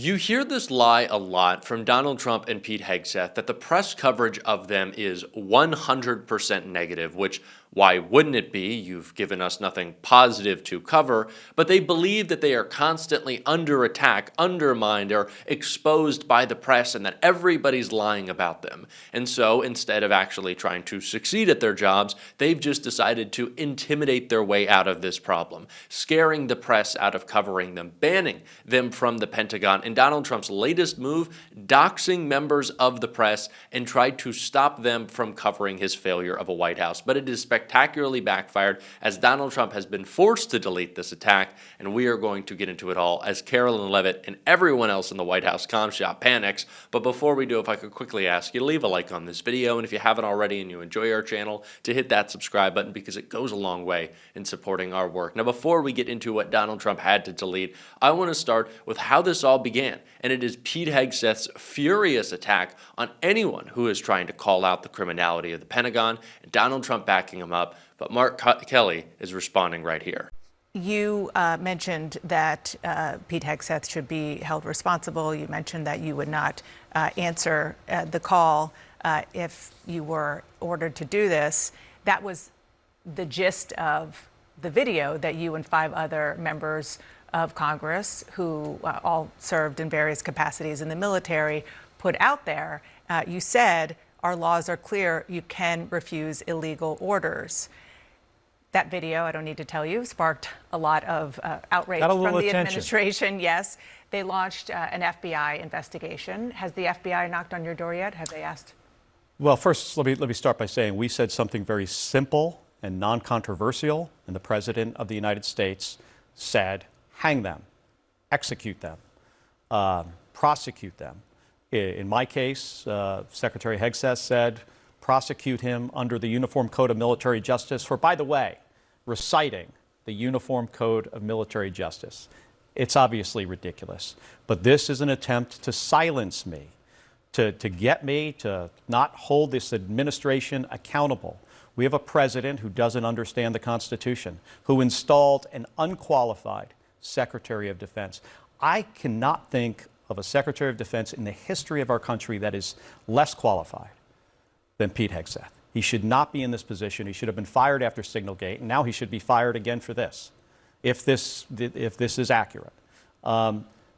You hear this lie a lot from Donald Trump and Pete Hegseth that the press coverage of them is 100% negative, which why wouldn't it be? You've given us nothing positive to cover, but they believe that they are constantly under attack, undermined, or exposed by the press and that everybody's lying about them. And so instead of actually trying to succeed at their jobs, they've just decided to intimidate their way out of this problem, scaring the press out of covering them, banning them from the Pentagon. In Donald Trump's latest move, doxing members of the press and tried to stop them from covering his failure of a White House. But it is spectacularly backfired as Donald Trump has been forced to delete this attack, and we are going to get into it all as Carolyn Levitt and everyone else in the White House comm shop panics. But before we do, if I could quickly ask you to leave a like on this video, and if you haven't already and you enjoy our channel, to hit that subscribe button because it goes a long way in supporting our work. Now, before we get into what Donald Trump had to delete, I want to start with how this all began, and it is Pete Hegseth's furious attack on anyone who is trying to call out the criminality of the Pentagon, and Donald Trump backing him up. But Mark Kelly is responding right here. You mentioned that Pete Hegseth should be held responsible. You mentioned that you would not answer the call if you were ordered to do this. That was the gist of the video that you and 5 other members of Congress, who all served in various capacities in the military, put out there. You said, our laws are clear, you can refuse illegal orders. That video, I don't need to tell you, sparked a lot of outrage from the administration. Yes, they launched an FBI investigation. Has the FBI knocked on your door yet? Have they asked? Well, first, let me start by saying we said something very simple and non-controversial, and the President of the United States said, hang them, execute them, prosecute them. In my case, Secretary Hegseth said, prosecute him under the Uniform Code of Military Justice for, by the way, reciting the Uniform Code of Military Justice. It's obviously ridiculous, but this is an attempt to silence me, to get me to not hold this administration accountable. We have a president who doesn't understand the Constitution, who installed an unqualified Secretary of Defense. I cannot think of a Secretary of Defense in the history of our country that is less qualified than Pete Hegseth. He should not be in this position. He should have been fired after Signalgate, and now he should be fired again for this, if this is accurate.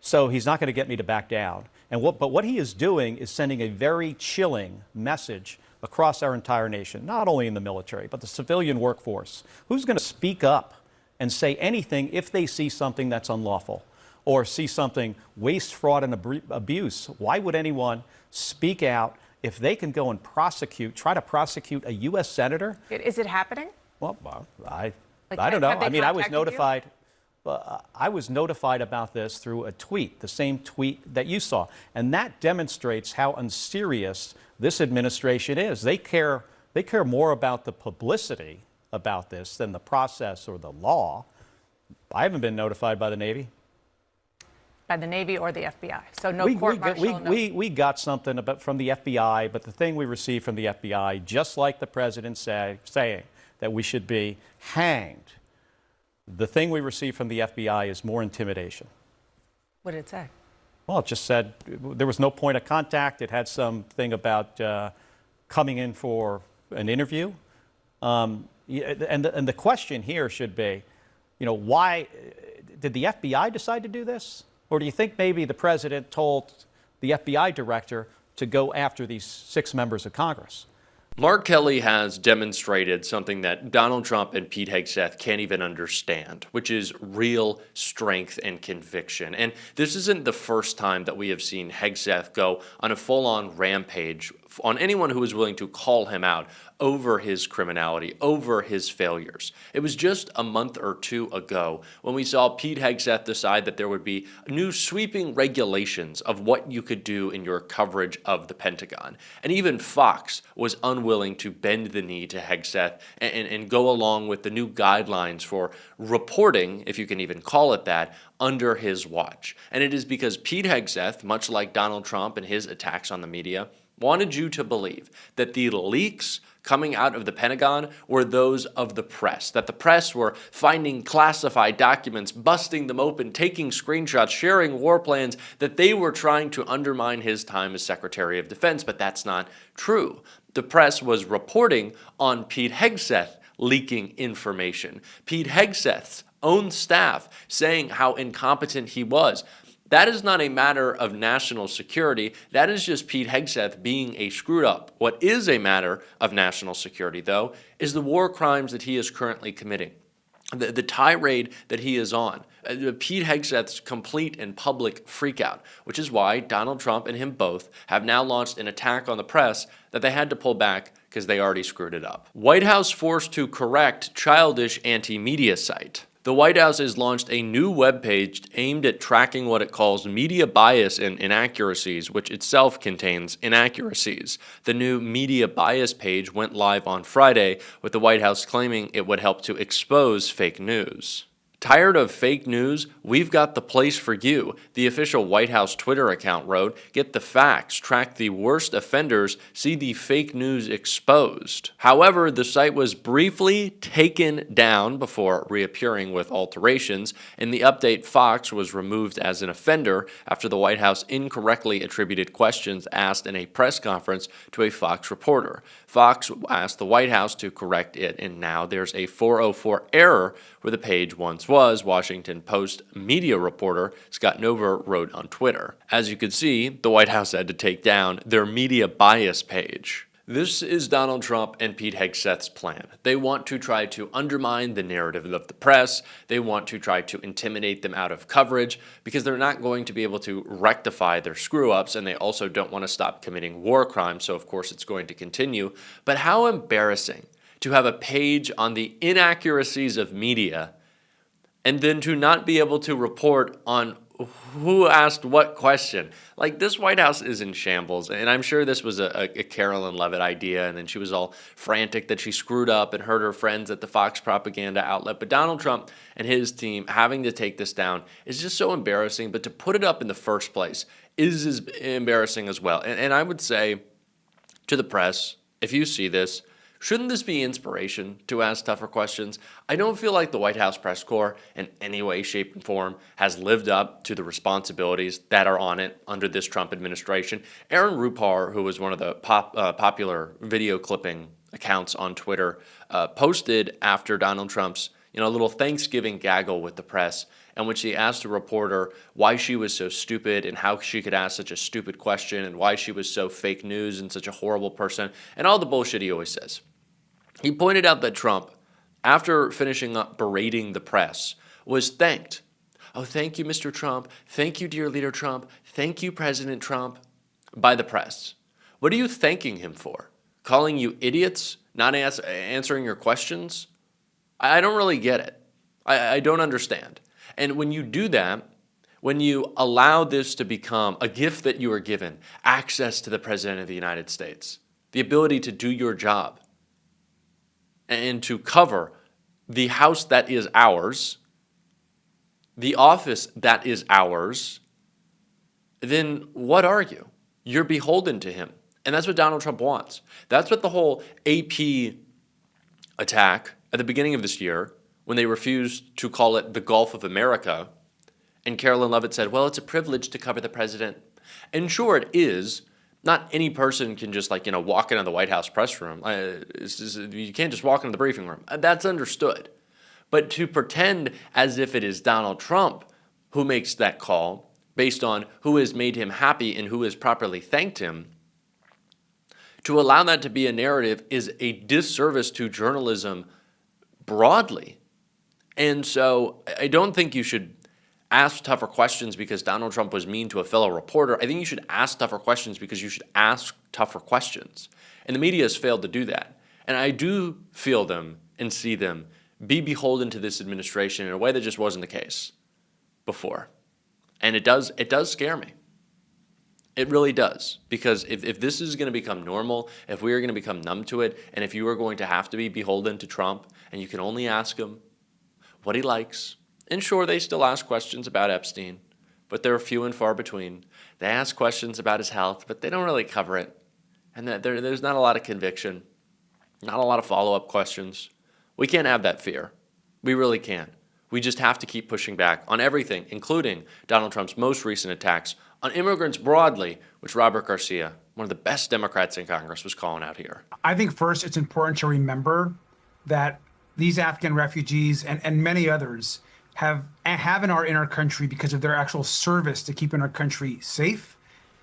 So he's not going to get me to back down. But what he is doing is sending a very chilling message across our entire nation, not only in the military, but the civilian workforce. Who's going to speak up and say anything if they see something that's unlawful or see something waste, fraud, and abuse? Why would anyone speak out if they can go and try to prosecute a U.S. senator? Is it happening? Well, I don't know. I mean, I was notified. I was notified about this through a tweet, the same tweet that you saw. And that demonstrates how unserious this administration is. They care more about the publicity about this than the process or the law. I haven't been notified by the Navy. By the Navy or the FBI? So no court-martial? We got something from the FBI, but the thing we received from the FBI, just like the president saying that we should be hanged, the thing we received from the FBI is more intimidation. What did it say? Well, it just said there was no point of contact. It had something about coming in for an interview. And the question here should be, why did the FBI decide to do this? Or do you think maybe the president told the FBI director to go after these 6 members of Congress? Mark Kelly has demonstrated something that Donald Trump and Pete Hegseth can't even understand, which is real strength and conviction. And this isn't the first time that we have seen Hegseth go on a full-on rampage on anyone who is willing to call him out over his criminality, over his failures. It was just a month or 2 ago when we saw Pete Hegseth decide that there would be new sweeping regulations of what you could do in your coverage of the Pentagon. And even Fox was unwilling to bend the knee to Hegseth and go along with the new guidelines for reporting, if you can even call it that, under his watch. And it is because Pete Hegseth, much like Donald Trump and his attacks on the media, wanted you to believe that the leaks coming out of the Pentagon were those of the press, that the press were finding classified documents, busting them open, taking screenshots, sharing war plans, that they were trying to undermine his time as Secretary of Defense, but that's not true. The press was reporting on Pete Hegseth leaking information. Pete Hegseth's own staff saying how incompetent he was. That is not a matter of national security. That is just Pete Hegseth being a screwed up. What is a matter of national security, though, is the war crimes that he is currently committing. The tirade that he is on, Pete Hegseth's complete and public freakout, which is why Donald Trump and him both have now launched an attack on the press that they had to pull back because they already screwed it up. White House forced to correct childish anti-media site. The White House has launched a new webpage aimed at tracking what it calls media bias and inaccuracies, which itself contains inaccuracies. The new media bias page went live on Friday, with the White House claiming it would help to expose fake news. Tired of fake news? We've got the place for you, the official White House Twitter account wrote. Get the facts, track the worst offenders, see the fake news exposed. However, the site was briefly taken down before reappearing with alterations. In the update, Fox was removed as an offender after the White House incorrectly attributed questions asked in a press conference to a Fox reporter. Fox asked the White House to correct it, and now there's a 404 error where the page once was, Washington Post media reporter Scott Nover wrote on Twitter. As you could see, the White House had to take down their media bias page. This is Donald Trump and Pete Hegseth's plan. They want to try to undermine the narrative of the press. They want to try to intimidate them out of coverage because they're not going to be able to rectify their screw-ups, and they also don't want to stop committing war crimes, so of course it's going to continue. But how embarrassing to have a page on the inaccuracies of media and then to not be able to report on who asked what question. Like, this White House is in shambles, and I'm sure this was a Carolyn Levitt idea, and then she was all frantic that she screwed up and hurt her friends at the Fox propaganda outlet. But Donald Trump and his team having to take this down is just so embarrassing, but to put it up in the first place is as embarrassing as well. And I would say to the press, if you see this, shouldn't this be inspiration to ask tougher questions? I don't feel like the White House press corps in any way, shape, and form has lived up to the responsibilities that are on it under this Trump administration. Aaron Rupar, who was one of the popular video clipping accounts on Twitter, posted after Donald Trump's little Thanksgiving gaggle with the press, in which he asked a reporter why she was so stupid and how she could ask such a stupid question and why she was so fake news and such a horrible person and all the bullshit he always says. He pointed out that Trump, after finishing up berating the press, was thanked. Oh, thank you, Mr. Trump. Thank you, dear leader Trump. Thank you, President Trump, by the press. What are you thanking him for? Calling you idiots? Not answering your questions? I don't really get it. I don't understand. And when you do that, when you allow this to become a gift that you are given, access to the President of the United States, the ability to do your job, and to cover the House that is ours, the office that is ours, then what are you? You're beholden to him. And that's what Donald Trump wants. That's what the whole AP attack at the beginning of this year, when they refused to call it the Gulf of America, and Carolyn Levitt said, well, it's a privilege to cover the president. And sure, it is. Not any person can just walk into the White House press room. You can't just walk into the briefing room. That's understood. But to pretend as if it is Donald Trump who makes that call based on who has made him happy and who has properly thanked him, to allow that to be a narrative is a disservice to journalism broadly. And so I don't think you should ask tougher questions because Donald Trump was mean to a fellow reporter. I think you should ask tougher questions because you should ask tougher questions. And the media has failed to do that. And I do feel them and see them be beholden to this administration in a way that just wasn't the case before. And it does scare me. It really does. Because if this is going to become normal, if we are going to become numb to it, and if you are going to have to be beholden to Trump, and you can only ask him what he likes, and sure, they still ask questions about Epstein, but they're few and far between. They ask questions about his health, but they don't really cover it. and that there's not a lot of conviction, not a lot of follow-up questions. We can't have that fear. We really can't. We just have to keep pushing back on everything, including Donald Trump's most recent attacks on immigrants broadly, which Robert Garcia, one of the best Democrats in Congress, was calling out here. I think first it's important to remember that these Afghan refugees and many others have in our country because of their actual service to keeping our country safe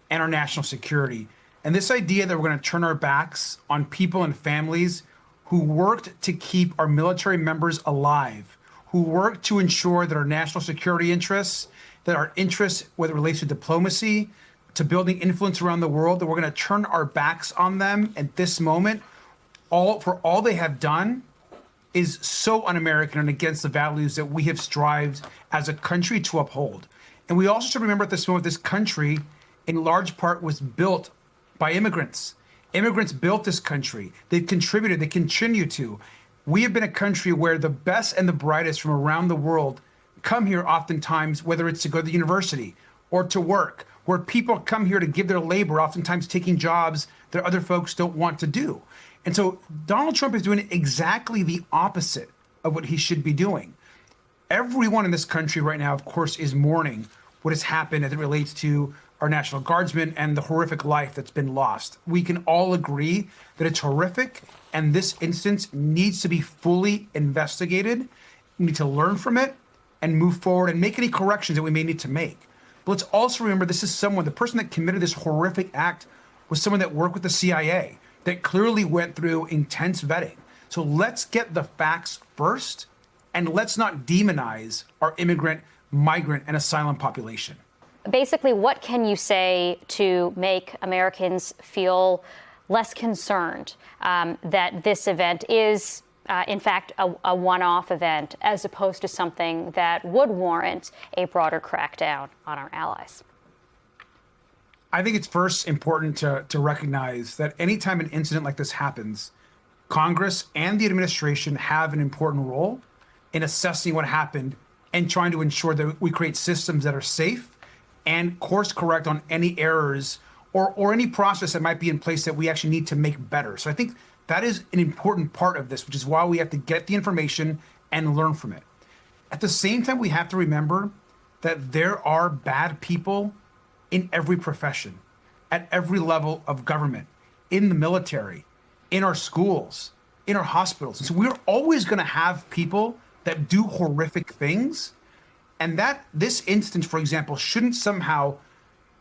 and our national security. And this idea that we're going to turn our backs on people and families who worked to keep our military members alive, who worked to ensure that our national security interests, that our interests, whether it relates to diplomacy, to building influence around the world, that we're going to turn our backs on them at this moment, for all they have done is so un-American and against the values that we have strived as a country to uphold. And we also should remember at this moment, this country in large part was built by immigrants. Immigrants built this country. They've contributed, they continue to. We have been a country where the best and the brightest from around the world come here oftentimes, whether it's to go to the university or to work, where people come here to give their labor, oftentimes taking jobs that other folks don't want to do. And so Donald Trump is doing exactly the opposite of what he should be doing. Everyone in this country right now, of course, is mourning what has happened as it relates to our National Guardsmen and the horrific life that's been lost. We can all agree that it's horrific, and this instance needs to be fully investigated. We need to learn from it and move forward and make any corrections that we may need to make. But let's also remember this is the person that committed this horrific act was someone that worked with the CIA, that clearly went through intense vetting. So let's get the facts first, and let's not demonize our immigrant, migrant, and asylum population. Basically, what can you say to make Americans feel less concerned that this event is, in fact, a one-off event, as opposed to something that would warrant a broader crackdown on our allies? I think it's first important to recognize that anytime an incident like this happens, Congress and the administration have an important role in assessing what happened and trying to ensure that we create systems that are safe and course correct on any errors or any process that might be in place that we actually need to make better. So I think that is an important part of this, which is why we have to get the information and learn from it. At the same time, we have to remember that there are bad people in every profession, at every level of government, in the military, in our schools, in our hospitals. And so we're always going to have people that do horrific things. And that this instance, for example, shouldn't somehow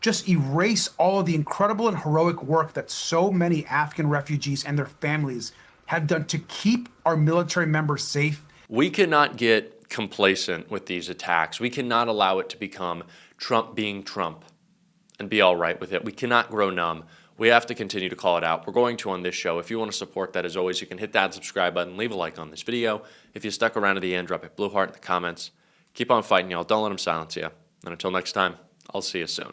just erase all of the incredible and heroic work that so many Afghan refugees and their families have done to keep our military members safe. We cannot get complacent with these attacks. We cannot allow it to become Trump being Trump and be all right with it. We cannot grow numb. We have to continue to call it out. We're going to on this show. If you want to support that, as always, you can hit that subscribe button, leave a like on this video. If you stuck around to the end, drop a blue heart in the comments. Keep on fighting, y'all. Don't let them silence you. And until next time, I'll see you soon.